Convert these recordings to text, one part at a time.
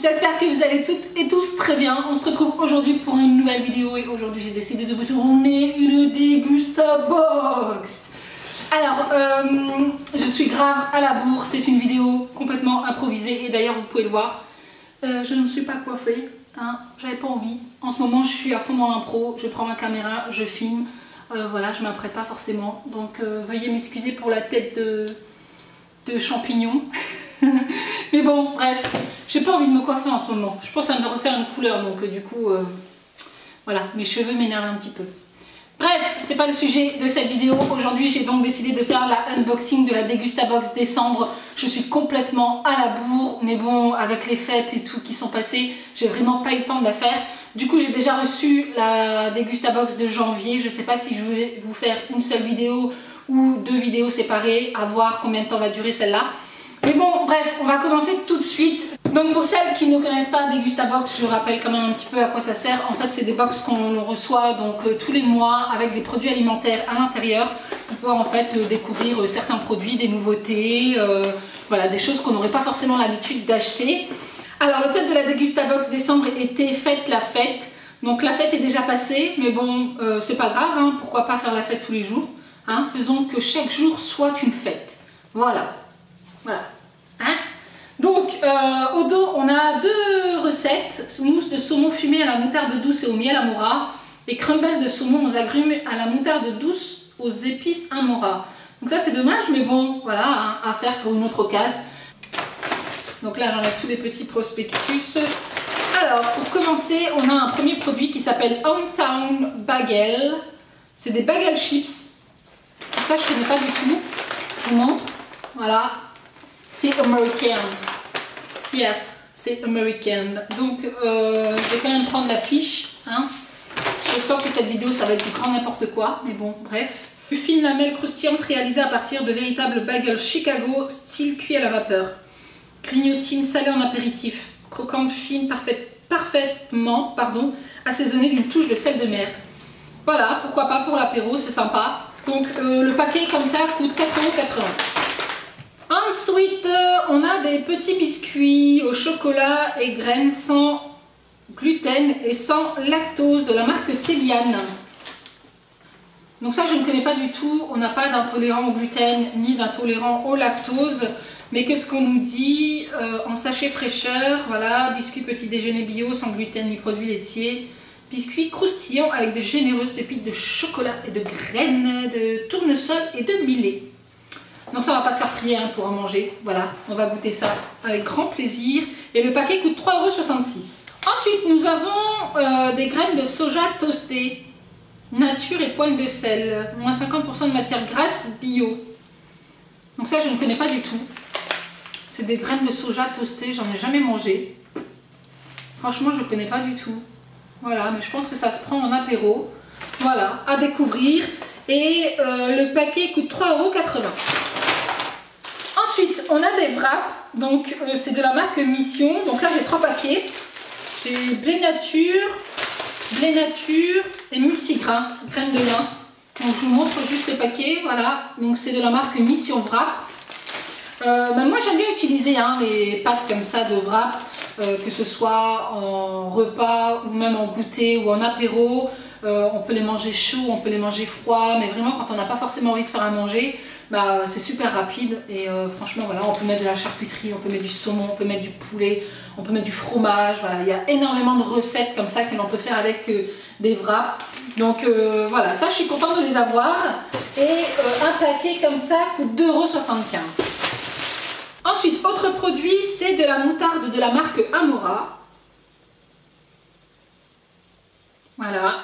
j'espère que vous allez toutes et tous très bien. On se retrouve aujourd'hui pour une nouvelle vidéo et aujourd'hui j'ai décidé de vous tourner une Degustabox. Alors, je suis grave à la bourre, c'est une vidéo complètement improvisée et d'ailleurs vous pouvez le voir, je ne suis pas coiffée, hein, j'avais pas envie. En ce moment je suis à fond dans l'impro, je prends ma caméra, je filme, voilà, je m'apprête pas forcément, donc veuillez m'excuser pour la tête de champignon. Mais bon, bref, j'ai pas envie de me coiffer en ce moment, je pense à me refaire une couleur, donc du coup, voilà, mes cheveux m'énervent un petit peu. Bref, c'est pas le sujet de cette vidéo. Aujourd'hui, j'ai donc décidé de faire la unboxing de la Degustabox décembre. Je suis complètement à la bourre, mais bon, avec les fêtes et tout qui sont passées, j'ai vraiment pas eu le temps de la faire. Du coup, j'ai déjà reçu la Degustabox de janvier. Je sais pas si je vais vous faire une seule vidéo ou deux vidéos séparées, à voir combien de temps va durer celle-là. Mais bon, bref, on va commencer tout de suite. Donc pour celles qui ne connaissent pas Degustabox, je rappelle quand même un petit peu à quoi ça sert. En fait, c'est des box qu'on reçoit donc tous les mois avec des produits alimentaires à l'intérieur pour pouvoir en fait découvrir certains produits, des nouveautés, voilà, des choses qu'on n'aurait pas forcément l'habitude d'acheter. Alors le thème de la Degustabox décembre était Faites la fête. Donc la fête est déjà passée, mais bon, c'est pas grave, hein, pourquoi pas faire la fête tous les jours, hein, faisons que chaque jour soit une fête. Voilà. Voilà. Hein? Donc, au dos, on a deux recettes. Mousse de saumon fumé à la moutarde douce et au miel Amora. Et crumble de saumon aux agrumes à la moutarde douce aux épices Amora. Donc ça, c'est dommage, mais bon, voilà, hein, à faire pour une autre occasion. Donc là, j'enlève tous les petits prospectus. Alors, pour commencer, on a un premier produit qui s'appelle Hometown Bagel. C'est des bagel chips. Donc ça, je ne connais pas du tout. Je vous montre. Voilà. C'est American. Yes, c'est American. Donc, je vais quand même prendre l'affiche. Hein. Je sens que cette vidéo, ça va être du grand n'importe quoi. Mais bon, bref. Une fine lamelle croustillante réalisée à partir de véritables bagels Chicago, style cuit à la vapeur. Grignotine salée en apéritif. Croquante fine, parfaitement assaisonnée d'une touche de sel de mer. Voilà, pourquoi pas pour l'apéro, c'est sympa. Donc, le paquet comme ça coûte 4,80 €. Ensuite, on a des petits biscuits au chocolat et graines sans gluten et sans lactose de la marque Céliane. Donc ça, je ne connais pas du tout. On n'a pas d'intolérant au gluten ni d'intolérant au lactose. Mais qu'est-ce qu'on nous dit? En sachet fraîcheur, voilà, biscuits petit déjeuner bio sans gluten ni produits laitiers. Biscuits croustillants avec de généreuses pépites de chocolat et de graines de tournesol et de millet. Donc ça, on va pas se faire prier hein, pour en manger. Voilà, on va goûter ça avec grand plaisir. Et le paquet coûte 3,66 €. Ensuite, nous avons des graines de soja toastées. Nature et pointe de sel. Moins 50% de matière grasse bio. Donc ça, je ne connais pas du tout. C'est des graines de soja toastées. J'en ai jamais mangé. Franchement, je ne connais pas du tout. Voilà, mais je pense que ça se prend en apéro. Voilà, à découvrir. Et le paquet coûte 3,80 €. Ensuite, on a des wraps, donc c'est de la marque Mission. Donc là, j'ai 3 paquets. J'ai blé nature et multigrain, graines de lin. Donc je vous montre juste les paquets, voilà. Donc c'est de la marque Mission Wrap. Moi, j'aime bien utiliser hein, les pâtes comme ça de wrap, que ce soit en repas ou même en goûter ou en apéro. On peut les manger chauds, on peut les manger froids, mais vraiment quand on n'a pas forcément envie de faire à manger, bah, c'est super rapide et franchement voilà, on peut mettre de la charcuterie, on peut mettre du saumon, on peut mettre du poulet, on peut mettre du fromage, voilà, il y a énormément de recettes comme ça que l'on peut faire avec des wraps. Donc voilà, ça je suis contente de les avoir et un paquet comme ça coûte 2,75 €. Ensuite, autre produit, c'est de la moutarde de la marque Amora. Voilà.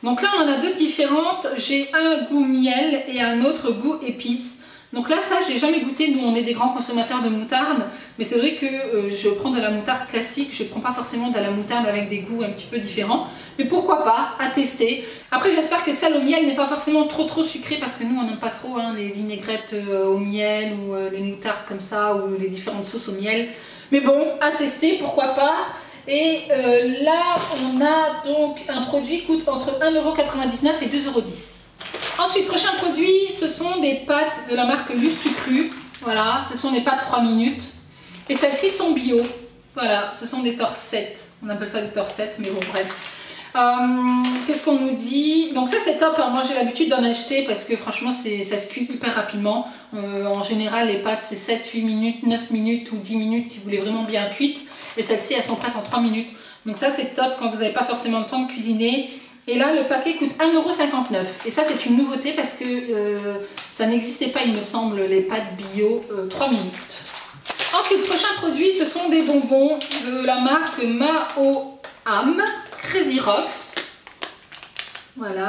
Donc là, on en a deux différentes. J'ai un goût miel et un autre goût épices. Donc là, ça, j'ai jamais goûté. Nous, on est des grands consommateurs de moutarde. Mais c'est vrai que je prends de la moutarde classique. Je ne prends pas forcément de la moutarde avec des goûts un petit peu différents. Mais pourquoi pas, à tester. Après, j'espère que celle au miel n'est pas forcément trop sucrée. Parce que nous, on n'aime pas trop hein, les vinaigrettes au miel ou les moutardes comme ça. Ou les différentes sauces au miel. Mais bon, à tester, pourquoi pas. Et là, on a donc un produit qui coûte entre 1,99 € et 2,10 €. Ensuite, prochain produit, ce sont des pâtes de la marque Lustucru. Voilà, ce sont des pâtes 3 minutes. Et celles-ci sont bio. Voilà, ce sont des torsettes. On appelle ça des torsettes, mais bon, bref. Qu'est-ce qu'on nous dit? Donc ça c'est top, hein. Moi j'ai l'habitude d'en acheter parce que franchement ça se cuit hyper rapidement. En général les pâtes c'est 7-8 minutes, 9 minutes ou 10 minutes si vous voulez vraiment bien cuites. Et celles-ci elles sont prêtes en 3 minutes. Donc ça c'est top quand vous n'avez pas forcément le temps de cuisiner. Et là le paquet coûte 1,59 €. Et ça c'est une nouveauté parce que ça n'existait pas il me semble les pâtes bio 3 minutes. Ensuite prochain produit ce sont des bonbons de la marque Mao-Am. Crazy Rocks, voilà.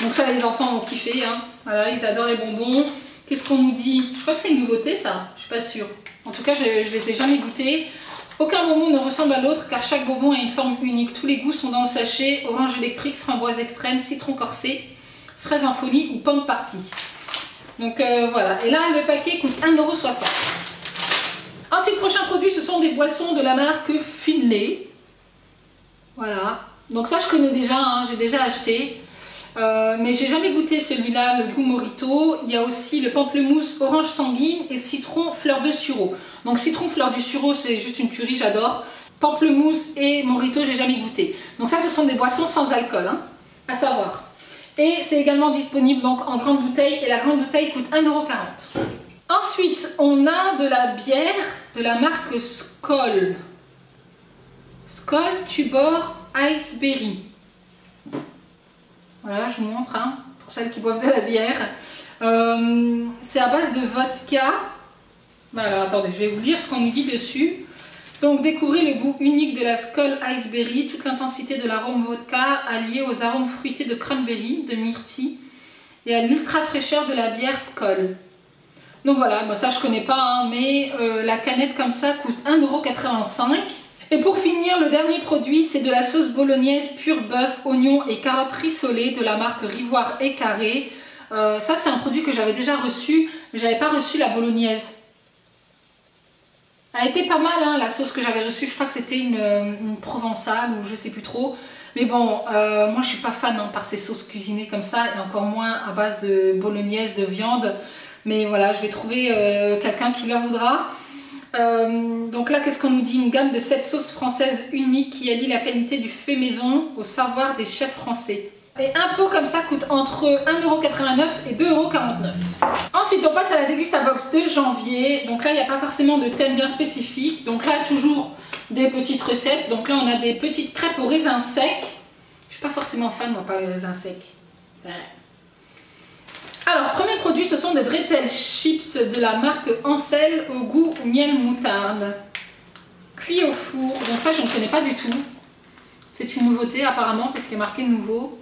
Donc ça les enfants ont kiffé, hein. Voilà, ils adorent les bonbons. Qu'est-ce qu'on nous dit? Je crois que c'est une nouveauté ça, je suis pas sûre. En tout cas je les ai jamais goûtés. Aucun bonbon ne ressemble à l'autre car chaque bonbon a une forme unique. Tous les goûts sont dans le sachet: orange électrique, framboise extrême, citron corsé, fraise en folie ou pomme partie. Donc voilà, et là le paquet coûte 1,60 €. Ensuite prochain produit ce sont des boissons de la marque Finlay. Voilà, donc ça je connais déjà, hein, j'ai déjà acheté, mais j'ai jamais goûté celui-là, le goût Morito. Il y a aussi le pamplemousse orange sanguine et citron fleur de sureau. Donc citron fleur du sureau c'est juste une tuerie, j'adore. Pamplemousse et Morito j'ai jamais goûté. Donc ça ce sont des boissons sans alcool, hein, à savoir. Et c'est également disponible donc en grande bouteille et la grande bouteille coûte 1,40 €. Ensuite on a de la bière de la marque Skol. Skol Tuborg Iceberry. Voilà, je vous montre, hein, pour celles qui boivent de la bière. C'est à base de vodka. Alors attendez, je vais vous lire ce qu'on nous dit dessus. Donc découvrez le goût unique de la Skol Iceberry, toute l'intensité de l'arôme vodka alliée aux arômes fruités de cranberry, de myrtille et à l'ultra fraîcheur de la bière Skol. Donc voilà, moi ça je connais pas, hein, mais la canette comme ça coûte 1,85 €. Et pour finir, le dernier produit, c'est de la sauce bolognaise pur bœuf, oignons et carottes rissolées de la marque Rivoire et Carré. Ça, c'est un produit que j'avais déjà reçu, mais j'avais pas reçu la bolognaise. Elle était pas mal, hein, la sauce que j'avais reçue. Je crois que c'était une provençale ou je sais plus trop. Mais bon, moi je suis pas fan, hein, par ces sauces cuisinées comme ça, et encore moins à base de bolognaise, de viande. Mais voilà, je vais trouver quelqu'un qui la voudra. Donc là qu'est-ce qu'on nous dit? Une gamme de 7 sauces françaises uniques qui allie la qualité du fait maison au savoir des chefs français. Et un pot comme ça coûte entre 1,89 € et 2,49 €. Ensuite on passe à la Dégustabox de janvier. Donc là il n'y a pas forcément de thème bien spécifique. Donc là toujours des petites recettes. Donc là on a des petites crêpes au raisin sec. Je suis pas forcément fan moi par les raisins secs. Alors, premier produit, ce sont des bretzel chips de la marque Ansel au goût miel moutarde. Cuit au four. Donc ça, je ne connais pas du tout. C'est une nouveauté apparemment, parce qu'il est marqué nouveau.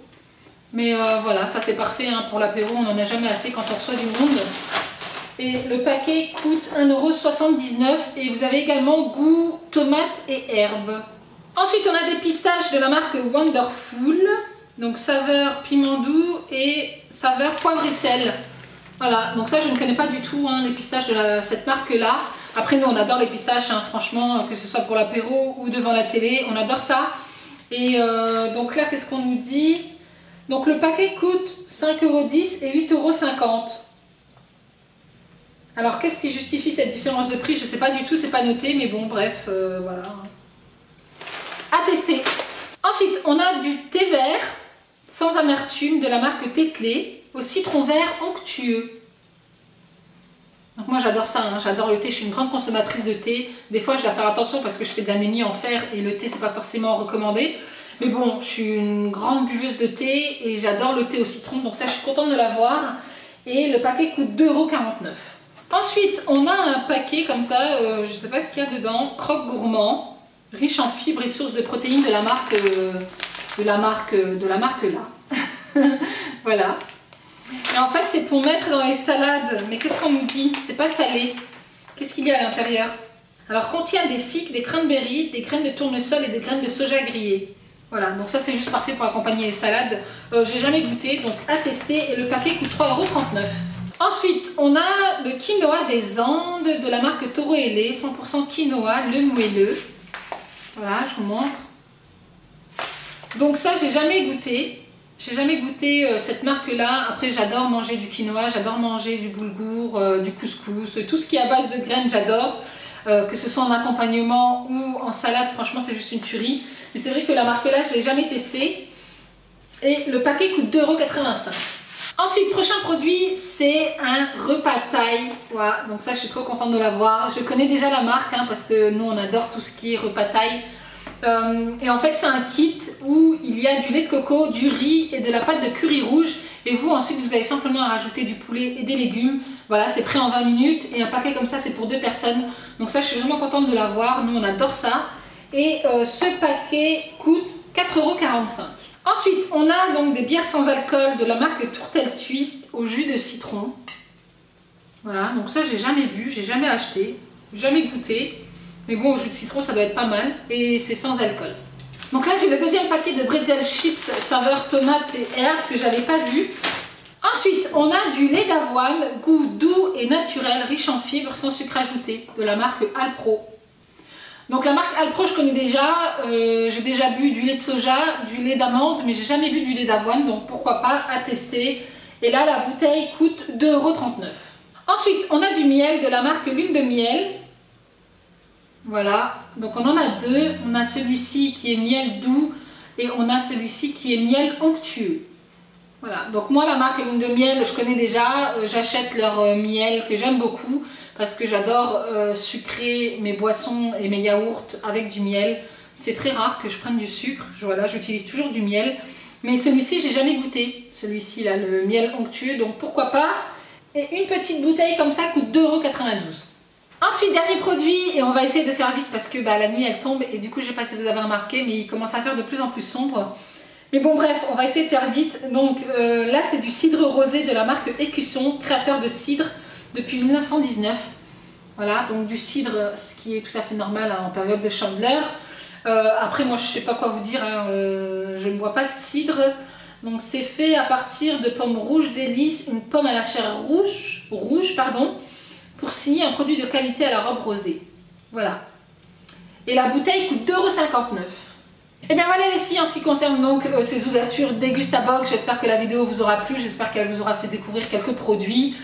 Mais voilà, ça c'est parfait, hein, pour l'apéro. On n'en a jamais assez quand on reçoit du monde. Et le paquet coûte 1,79 € et vous avez également goût tomate et herbe. Ensuite, on a des pistaches de la marque Wonderful. Donc saveur piment doux et saveur poivre et sel. Voilà, donc ça je ne connais pas du tout, hein, les pistaches de cette marque là. Après nous on adore les pistaches, hein, franchement, que ce soit pour l'apéro ou devant la télé, on adore ça. Et donc là qu'est-ce qu'on nous dit? Donc le paquet coûte 5,10 € et 8,50 €. Alors qu'est-ce qui justifie cette différence de prix? Je ne sais pas du tout, c'est pas noté, mais bon bref, voilà. À tester. Ensuite on a du thé vert sans amertume de la marque Tetley au citron vert onctueux. Donc moi j'adore ça, hein, j'adore le thé, je suis une grande consommatrice de thé. Des fois je dois faire attention parce que je fais de l'anémie en fer et le thé c'est pas forcément recommandé. Mais bon, je suis une grande buveuse de thé et j'adore le thé au citron, donc ça je suis contente de l'avoir. Et le paquet coûte 2,49 €. Ensuite on a un paquet comme ça, je sais pas ce qu'il y a dedans, croque gourmand, riche en fibres et source de protéines de la marque là. Voilà. Et en fait c'est pour mettre dans les salades. Mais qu'est-ce qu'on nous dit? C'est pas salé. Qu'est-ce qu'il y a à l'intérieur? Alors contient des figues, des cranberries, des graines de tournesol et des graines de soja grillées. Voilà, donc ça c'est juste parfait pour accompagner les salades. J'ai jamais goûté, donc à tester. Et le paquet coûte 3,39 €. Ensuite on a le quinoa des Andes de la marque Toro et Lait, 100% quinoa, le moelleux. Voilà, je vous montre. Donc ça j'ai jamais goûté. J'ai jamais goûté cette marque là. Après j'adore manger du quinoa, j'adore manger du boulgour, du couscous, tout ce qui est à base de graines j'adore. que ce soit en accompagnement ou en salade, franchement c'est juste une tuerie. Mais c'est vrai que la marque là je ne l'ai jamais testée et le paquet coûte 2,85 €. Ensuite, prochain produit, c'est un repas thaï. Voilà, donc ça je suis trop contente de l'avoir. Je connais déjà la marque parce que nous on adore tout ce qui est repas thaï. Et en fait c'est un kit où il y a du lait de coco, du riz et de la pâte de curry rouge. Et vous ensuite vous avez simplement à rajouter du poulet et des légumes. Voilà, c'est prêt en 20 minutes et un paquet comme ça c'est pour 2 personnes. Donc ça je suis vraiment contente de l'avoir, nous on adore ça. Et ce paquet coûte 4,45 €. Ensuite on a donc des bières sans alcool de la marque Tourtel Twist au jus de citron. Voilà, donc ça j'ai jamais bu, j'ai jamais acheté, jamais goûté. Mais bon, au jus de citron, ça doit être pas mal. Et c'est sans alcool. Donc là, j'ai le deuxième paquet de bretzel chips saveur tomate et herbe que j'avais pas vu. Ensuite, on a du lait d'avoine, goût doux et naturel, riche en fibres, sans sucre ajouté, de la marque Alpro. Donc la marque Alpro, je connais déjà. J'ai déjà bu du lait de soja, du lait d'amande, mais j'ai jamais bu du lait d'avoine. Donc pourquoi pas, à tester. Et là, la bouteille coûte 2,39 €. Ensuite, on a du miel de la marque Lune de Miel. Voilà, donc on en a deux. On a celui-ci qui est miel doux et on a celui-ci qui est miel onctueux. Voilà, donc moi la marque Lune de Miel, je connais déjà. J'achète leur miel que j'aime beaucoup parce que j'adore sucrer mes boissons et mes yaourts avec du miel. C'est très rare que je prenne du sucre. Voilà, j'utilise toujours du miel. Mais celui-ci, j'ai jamais goûté. Celui-ci, là, le miel onctueux, donc pourquoi pas. Et une petite bouteille comme ça coûte 2,92 €. Ensuite, dernier produit, et on va essayer de faire vite parce que la nuit elle tombe et du coup je ne sais pas si vous avez remarqué mais il commence à faire de plus en plus sombre. Mais bon bref, on va essayer de faire vite. Donc là c'est du cidre rosé de la marque Écusson, créateur de cidre depuis 1919. Voilà, donc du cidre, ce qui est tout à fait normal en période de chandeleur. Après moi je ne sais pas quoi vous dire, je ne bois pas de cidre. Donc c'est fait à partir de pommes rouges délices, une pomme à la chair rouge, pour signer un produit de qualité à la robe rosée. Voilà. Et la bouteille coûte 2,59 €. Et bien voilà les filles, en ce qui concerne donc ces ouvertures Dégustabox, j'espère que la vidéo vous aura plu, j'espère qu'elle vous aura fait découvrir quelques produits.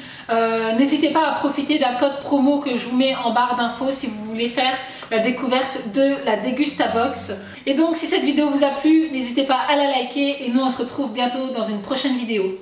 N'hésitez pas à profiter d'un code promo que je vous mets en barre d'infos si vous voulez faire la découverte de la Dégustabox. Et donc si cette vidéo vous a plu, n'hésitez pas à la liker et nous on se retrouve bientôt dans une prochaine vidéo.